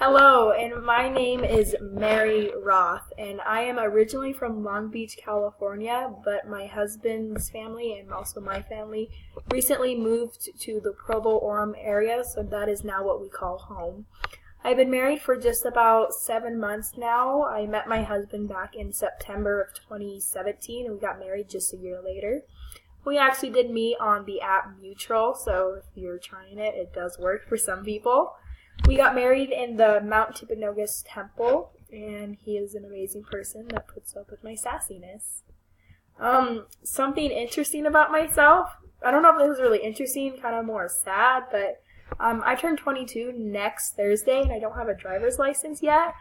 Hello, and my name is Mary Roth, and I am originally from Long Beach, California, but my husband's family and also my family recently moved to the Provo-Orem area, so that is now what we call home. I've been married for just about 7 months now. I met my husband back in September of 2017, and we got married just a year later. We actually did meet on the app Mutual, so if you're trying it, it does work for some people. We got married in the Mount Timpanogos Temple, and he is an amazing person that puts up with my sassiness. Something interesting about myself, I don't know if this is really interesting, kind of more sad, but I turn 22 next Thursday, and I don't have a driver's license yet,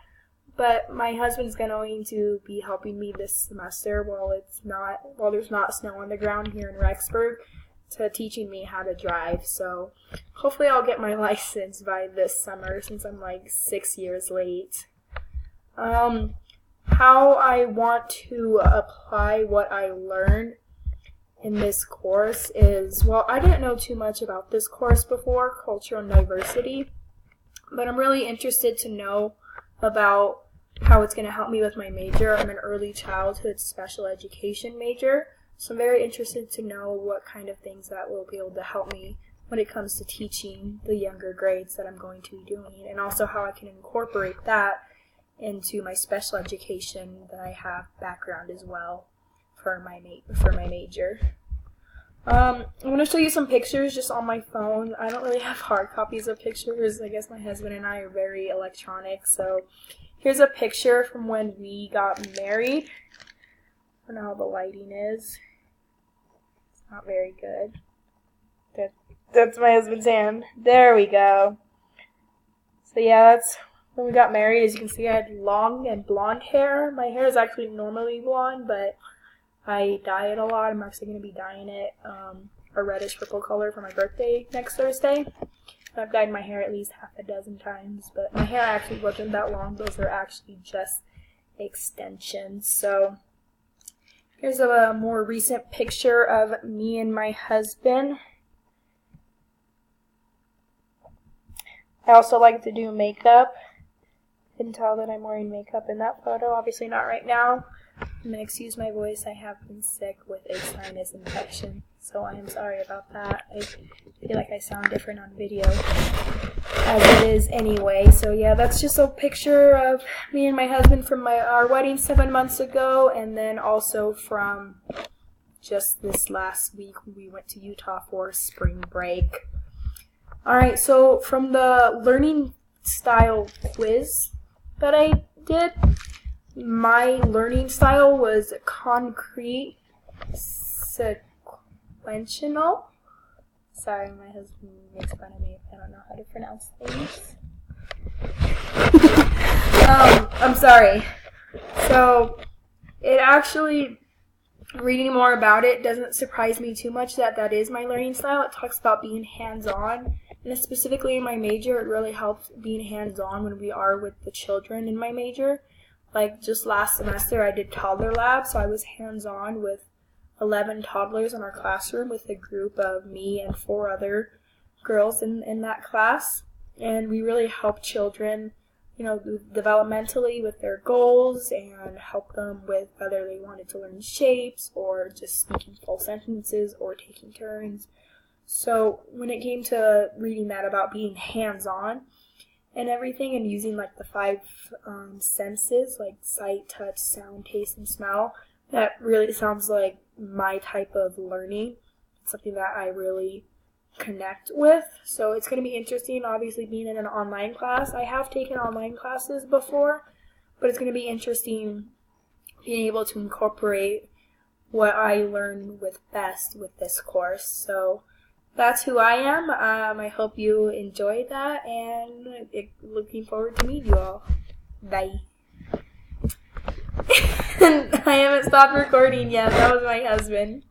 but my husband's going to be helping me this semester while there's not snow on the ground here in Rexburg, to teaching me how to drive. So hopefully I'll get my license by this summer since I'm like 6 years late. How I want to apply what I learned in this course is, well, I didn't know too much about this course before, Culture and Diversity, but I'm really interested to know about how it's going to help me with my major. I'm an early childhood special education major. So I'm very interested to know what kind of things that will be able to help me when it comes to teaching the younger grades that I'm going to be doing, and also how I can incorporate that into my special education that I have background as well for my major. I'm going to show you some pictures just on my phone. I don't really have hard copies of pictures. I guess my husband and I are very electronic. So here's a picture from when we got married. I don't know how the lighting is. Not very good. That's my husband's hand. There we go. So yeah, that's when we got married. As you can see, I had long and blonde hair. My hair is actually normally blonde, but I dye it a lot. I'm actually going to be dyeing it a reddish purple color for my birthday next Thursday. I've dyed my hair at least half a dozen times, but my hair actually wasn't that long. Those are actually just extensions. So here's a more recent picture of me and my husband. I also like to do makeup. You can tell that I'm wearing makeup in that photo. Obviously not right now. I'm going to excuse my voice. I have been sick with a sinus infection, so I am sorry about that. I feel like I sound different on video as it is anyway. So yeah, that's just a picture of me and my husband from our wedding 7 months ago, and then also from just this last week we went to Utah for spring break. Alright, so from the learning style quiz that I did, my learning style was concrete sequential. Sorry, my husband makes fun of me if I don't know how to pronounce things. I'm sorry. So, it actually, reading more about it doesn't surprise me too much that is my learning style. It talks about being hands-on, and specifically in my major, it really helps being hands-on when we are with the children in my major. Like just last semester, I did toddler lab, so I was hands-on with 11 toddlers in our classroom with a group of me and 4 other girls in that class. And we really helped children, developmentally with their goals and help them with whether they wanted to learn shapes or just speaking full sentences or taking turns. So when it came to reading that about being hands-on and everything and using like the 5 senses, like sight, touch, sound, taste, and smell, that really sounds like my type of learning. It's something that I really connect with. So it's going to be interesting, obviously, being in an online class. I have taken online classes before, but it's going to be interesting being able to incorporate what I learned with best with this course. So that's who I am. I hope you enjoyed that, and looking forward to meet you all. Bye. I haven't stopped recording yet. That was my husband.